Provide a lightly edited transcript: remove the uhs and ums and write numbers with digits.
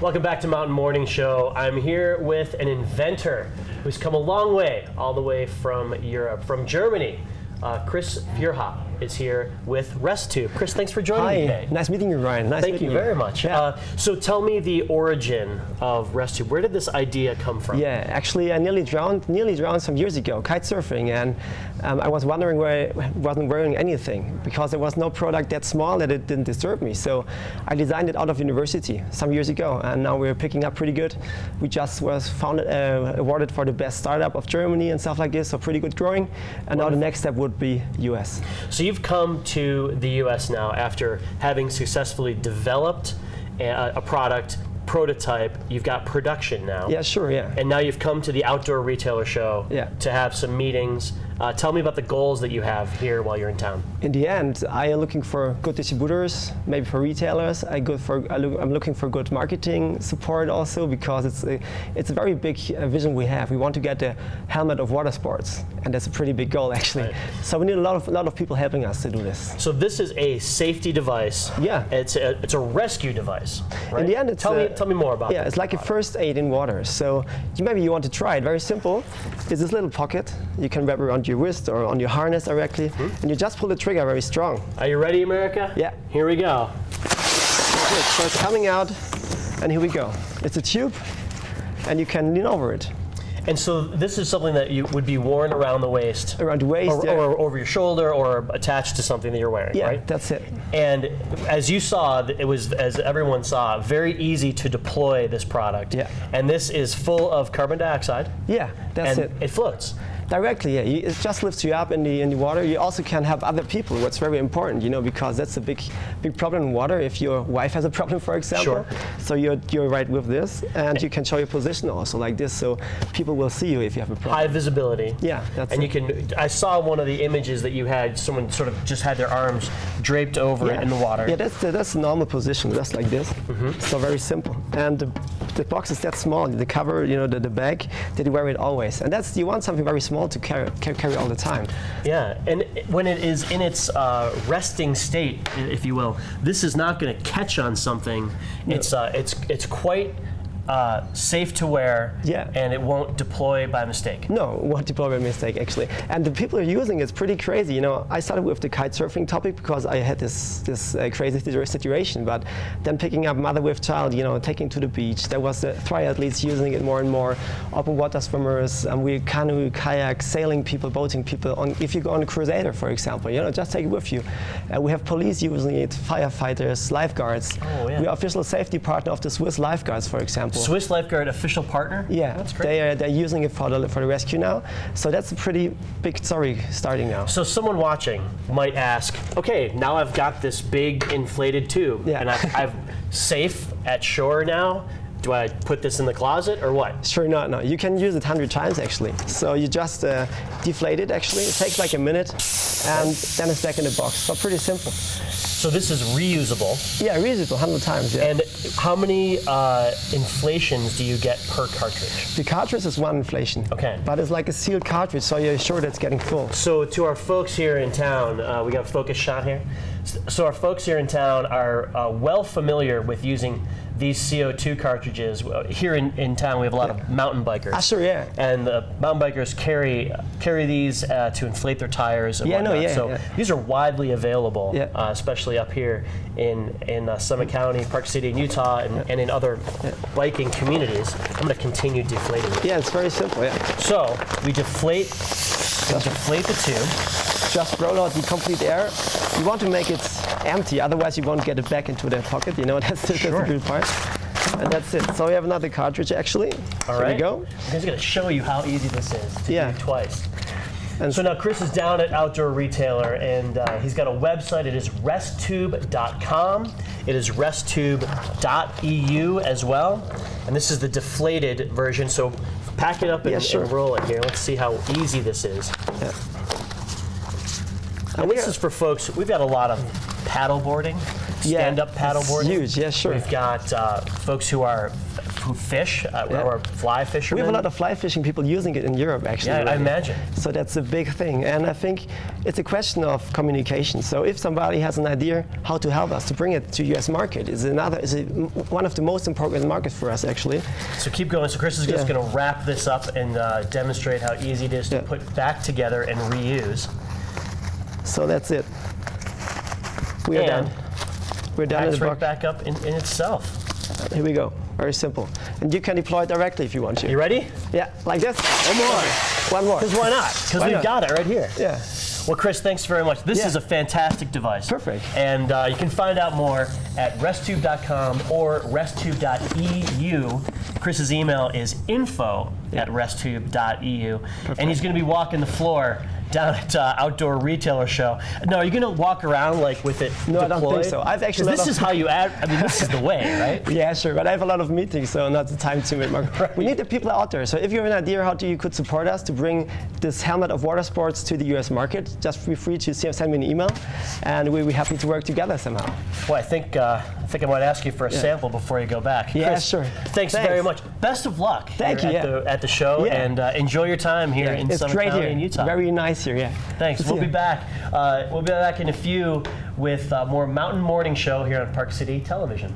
Welcome back to Mountain Morning Show. I'm here with an inventor who's come a long way, all the way from Europe, from Germany. Chris Vierha is here with Restube. Chris, thanks for joining me today. Nice meeting you, Ryan. Thank you very much. Yeah. So tell me the origin of Restube. Where did this idea come from? Yeah, actually, I nearly drowned some years ago, kite surfing, and I was wondering why I wasn't wearing anything, because there was no product that small that it didn't disturb me. So I designed it out of university some years ago, and now we're picking up pretty good. We just was awarded for the best startup of Germany and stuff like this, so pretty good growing. And now the next step would be US. So you've come to the US now after having successfully developed a product, prototype. You've got production now. Yeah, sure, yeah. And now you've come to the Outdoor Retailer Show to have some meetings. Tell me about the goals that you have here while you're in town. In the end, I am looking for good distributors, maybe for retailers. I'm looking for good marketing support also, because it's a very big vision we have. We want to get the helmet of water sports, and that's a pretty big goal actually. Right. So we need a lot of people helping us to do this. So this is a safety device. Yeah. It's a rescue device. Right? In the end, tell me more about. Yeah, it's like a first aid in water. So maybe you want to try it. Very simple. It's this little pocket. You can wrap around your wrist or on your harness directly, and you just pull the trigger very strong. Are you ready, America? Yeah. Here we go. Good. So it's coming out, and here we go. It's a tube, and you can lean over it. And so this is something that you would be worn around the waist. Around the waist, or over your shoulder, or attached to something that you're wearing, yeah, right? That's it. And as you saw, it was, as everyone saw, very easy to deploy this product. Yeah. And this is full of carbon dioxide. Yeah, that's it. It floats. Directly, yeah. It just lifts you up in the water. You also can help other people. What's very important, because that's a big problem in water. If your wife has a problem, for example, so you're right with this, and you can show your position also like this, so people will see you if you have a problem. High visibility. Yeah, that's and it. you can. I saw one of the images that you had. Someone sort of just had their arms draped over it in the water. Yeah, that's the normal position, just like this. So very simple. And the box is that small. The cover, the bag, that you wear it always. And you want something very small to carry all the time. Yeah, and when it is in its resting state, if you will, this is not going to catch on something. No. It's quite safe to wear, and it won't deploy by mistake. No, it won't deploy by mistake, actually. And the people are using it's pretty crazy. I started with the kite surfing topic because I had this crazy situation, but then picking up mother with child, taking to the beach. There was triathletes using it more and more, open water swimmers, we canoe, kayak, sailing people, boating people. If you go on a crusader, for example, just take it with you. We have police using it, firefighters, lifeguards. Oh, yeah. We are official safety partner of the Swiss lifeguards, for example. Swiss Lifeguard official partner? Yeah, that's great. They're using it for the rescue now. So that's a pretty big story starting now. So someone watching might ask, okay, now I've got this big inflated tube, and I'm safe at shore now. Do I put this in the closet or what? Sure, no. You can use it 100 times actually. So you just deflate it actually. It takes like a minute, and then it's back in the box. So pretty simple. So this is reusable. Yeah, reusable 100 times. Yeah. And how many inflations do you get per cartridge? The cartridge is one inflation. Okay. But it's like a sealed cartridge, so you're sure that it's getting full. So to our folks here in town, we got a focus shot here. So our folks here in town are well familiar with using these CO2 cartridges. Here in town, we have a lot of mountain bikers. Sure, yeah. And the mountain bikers carry these to inflate their tires and whatnot. So these are widely available, especially up here in Summit County, Park City, in Utah, and in other biking communities. I'm going to continue deflating it. Yeah, it's very simple. Yeah. So we deflate the tube. Just roll out the complete air. You want to make it empty, otherwise you won't get it back into the pocket. That's the good part. And that's it. So we have another cartridge actually. All right. There we go. I'm just going to show you how easy this is to do twice. And so now Chris is down at Outdoor Retailer, and he's got a website. It is restube.com. It is restube.eu as well. And this is the deflated version. So pack it up and roll it here. Let's see how easy this is. Yeah. And this is for folks, we've got a lot of paddle boarding, stand-up paddle boarding. Huge, yeah, sure. We've got folks who are who fish or fly fishermen. We have a lot of fly fishing people using it in Europe, actually. Yeah, I imagine. So that's a big thing. And I think it's a question of communication. So if somebody has an idea how to help us to bring it to US market, is one of the most important markets for us, actually. So keep going. So Chris is just going to wrap this up and demonstrate how easy it is to put back together and reuse. So that's it. We are done. We're done. Packs right back up in itself. Here we go. Very simple. And you can deploy it directly if you want to. You ready? Yeah, like this. One more. One more. Because why not? Because we've got it right here. Yeah. Well, Chris, thanks very much. This is a fantastic device. Perfect. And you can find out more at restube.com or restube.eu. Chris's email is info@restube.eu. And he's going to be walking the floor down at Outdoor Retailer Show. No, are you going to walk around like with it No, deployed? I don't think so. I've actually. This is how you add. I mean, this is the way, right? Yeah, sure. But I have a lot of meetings, so not the time to make my. Right. We need the people out there. So if you have an idea how you could support us to bring this helmet of water sports to the US market, just feel free to send me an email, and we'll be happy to work together somehow. Well, I think I might ask you for a sample before you go back. Yeah, Chris, sure. Thanks very much. Best of luck. Thank you. At the show, and enjoy your time here in it's Summit great County here. in Utah. Very nice here. Yeah. Thanks. We'll be back. We'll be back in a few with more Mountain Morning Show here on Park City Television.